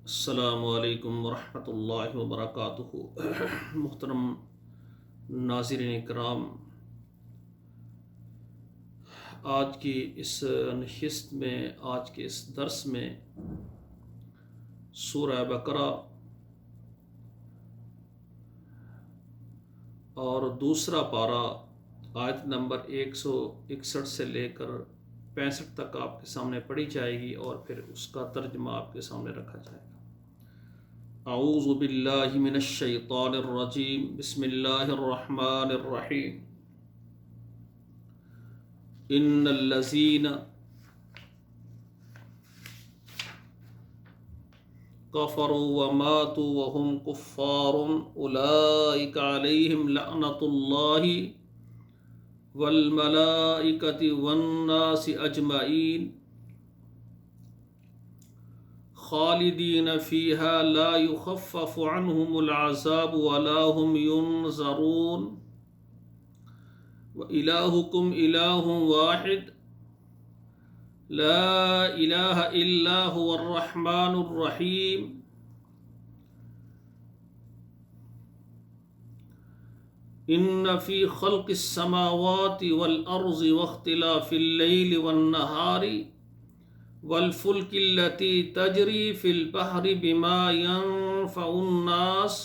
السلام علیکم ورحمۃ اللہ وبرکاتہ۔ محترم ناظرین کرام، آج کی اس نشست میں، آج کے اس درس میں سورہ بقرہ اور دوسرا پارہ آیت نمبر 161 سے لے کر 65 تک آپ کے سامنے پڑھی جائے گی اور پھر اس کا ترجمہ آپ کے سامنے رکھا جائے گا۔ اعوذ باللہ من الشیطان الرجیم، بسم اللہ الرحمن الرحیم۔ ان الذین کفروا وماتوا وهم کفار اولئک علیہم لعنۃ اللہ والملائکۃ والناس اجمعین خالدین فیہا لا یخفف عنہم العذاب ولا هم ینظرون وإلہکم الہ واحد لا الہ الا هو الرحمن الرحیم۔ ان فی خلق السماوات والارض واختلاف اللیل والنہار والفلک التي تجری فی البحر بما ينفع الناس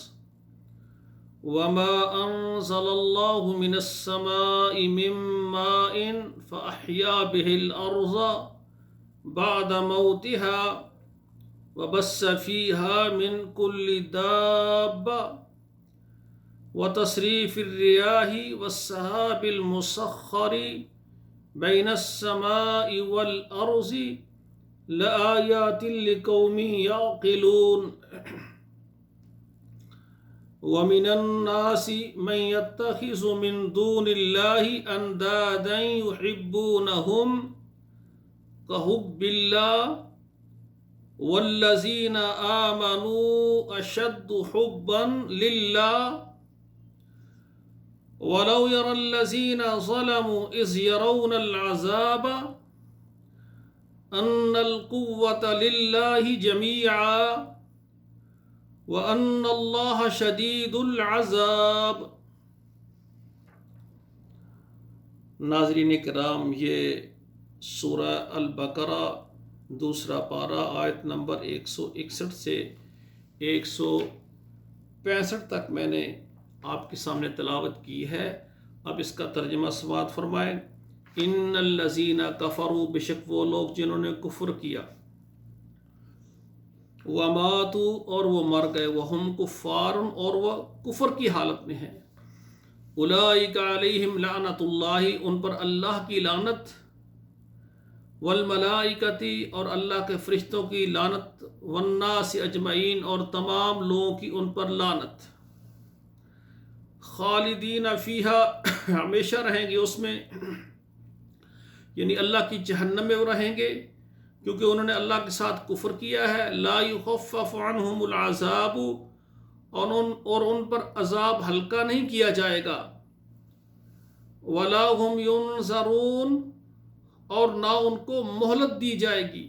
وما انزل اللہ من السماء من ماء فاحیا به الارض بعد موتها وبث فیها من كل دابة وتصریف الریاح والسحاب المسخر بین السماء والارض لآیات لقوم یعقلون ومن الناس من يتخذ من دون الله اندادا يحبونهم كحب الله والذين آمنوا اشد حبا لله ولو يرى الذين ظلموا اذ يرون العذاب ان القوة لله جميعا وَأَنَّ اللَّهَ شَدِيدُ الْعَذَابِ۔ ناظرین کرام، یہ سورہ البقرہ دوسرا پارہ آیت نمبر 161 سے 165 تک میں نے آپ کے سامنے تلاوت کی ہے۔ اب اس کا ترجمہ سماعت فرمائیں۔ ان الذین کفروا، بے شک وہ لوگ جنہوں نے کفر کیا، وماتوا اور وہ مر گئے، وہم کفار اور وہ کفر کی حالت میں ہیں، اولئک علیہم لعنۃ اللہ ان پر اللہ کی لعنت، والملائکۃ اور اللہ کے فرشتوں کی لعنت، والناس اجمعین اور تمام لوگوں کی ان پر لعنت، خالدین فیہا ہمیشہ رہیں گے اس میں، یعنی اللہ کی جہنم میں وہ رہیں گے کیونکہ انہوں نے اللہ کے ساتھ کفر کیا ہے۔ لا یخفف عنہم العذاب اور ان پر عذاب ہلکا نہیں کیا جائے گا، ولا هم ینظرون اور نہ ان کو مہلت دی جائے گی،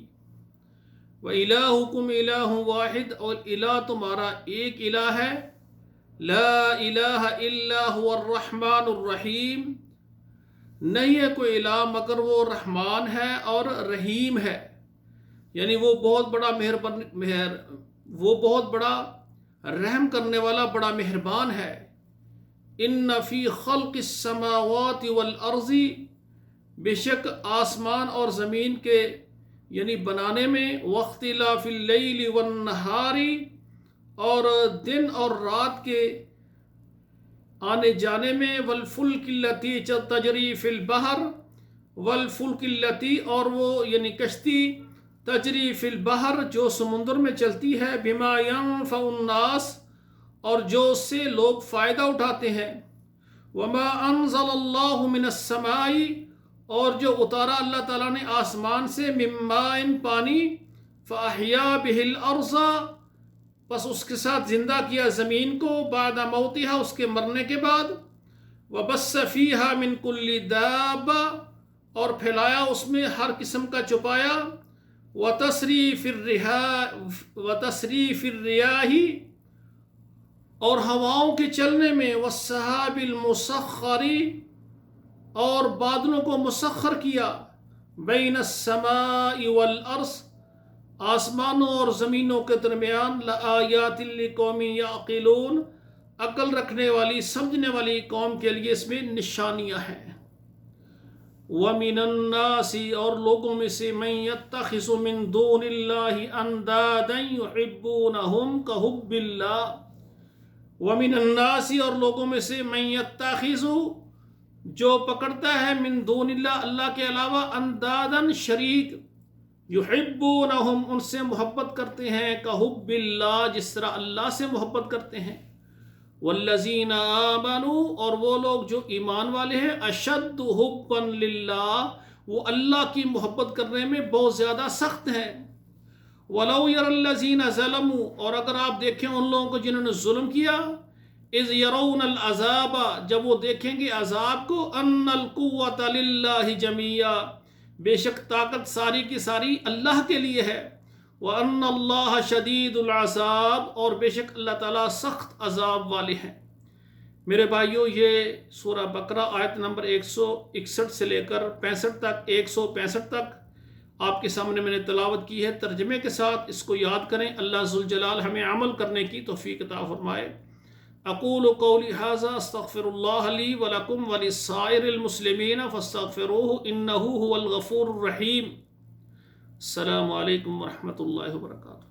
وإلہکم الہ واحد اور الہ تمہارا ایک الہ ہے، لا الہ الا هو الرحمن الرحیم نہیں ہے کوئی الہ مگر وہ رحمان ہے اور رحیم ہے، یعنی وہ بہت بڑا رحم کرنے والا، بڑا مہربان ہے۔ ان فی خلق السماوات والارض، بے شک آسمان اور زمین کے یعنی بنانے میں، واختلاف اللیل والنہار اور دن اور رات کے آنے جانے میں، والفلک التی تجری فی البحر والفلک التی اور وہ یعنی کشتی تجری فی البحر جو سمندر میں چلتی ہے، بما ینفع الناس اور جو اس سے لوگ فائدہ اٹھاتے ہیں، وما انزل اللہ من السماء اور جو اتارا اللہ تعالیٰ نے آسمان سے، من ماء پانی، فاحیا به الارض پس اس کے ساتھ زندہ کیا زمین کو، بعد موتها اس کے مرنے کے بعد، وبث فیہا من کل دابہ اور پھیلایا اس میں ہر قسم کا چوپایا، وتصریف الریاح اور ہواؤں کے چلنے میں، والسحاب المسخر اور بادلوں کو مسخر کیا، بین السماء والارض آسمانوں اور زمینوں کے درمیان، لآیات لقوم یعقلون عقل رکھنے والی سمجھنے والی قوم کے لیے اس میں نشانیاں ہیں۔ وَمِنَ النَّاسِ اور لوگوں میں سے، مَن يَتَّخِذُ مِن دُونِ اللَّهِ أَندَادًا يُحِبُّونَهُمْ كَحُبِّ اللَّهِ وَمِنَ النَّاسِ اور لوگوں میں سے، مَن يَتَّخِذُ جو پکڑتا ہے، من دون اللہ اللہ کے علاوہ، اندادن شریک، یحبونہم ان سے محبت کرتے ہیں، کحب اللہ جس طرح اللہ سے محبت کرتے ہیں، والذین آمنوا اور وہ لوگ جو ایمان والے ہیں، اشد حبا للہ وہ اللہ کی محبت کرنے میں بہت زیادہ سخت ہیں۔ ولو یر الذین ظلموا اور اگر آپ دیکھیں ان لوگوں کو جنہوں نے ظلم کیا، اذ یرون العذاب جب وہ دیکھیں گے عذاب کو، ان القوۃ للہ جمیعا بے شک طاقت ساری کی ساری اللہ کے لیے ہے، وان اللہ شدید العذاب اور بے شک اللہ تعالیٰ سخت عذاب والے ہیں۔ میرے بھائیوں، یہ سورہ بقرہ آیت نمبر 161 سے لے کر 65 تک 165 تک آپ کے سامنے میں نے تلاوت کی ہے۔ ترجمے کے ساتھ اس کو یاد کریں۔ اللہ ذوالجلال ہمیں عمل کرنے کی توفیق عطا فرمائے۔ اقول قولی ھذا استغفر اللہ لی ولکم ولسائر المسلمین فاستغفروہ انہ ھو الغفور الرحیم۔ السلام علیکم ورحمۃ اللہ وبرکاتہ۔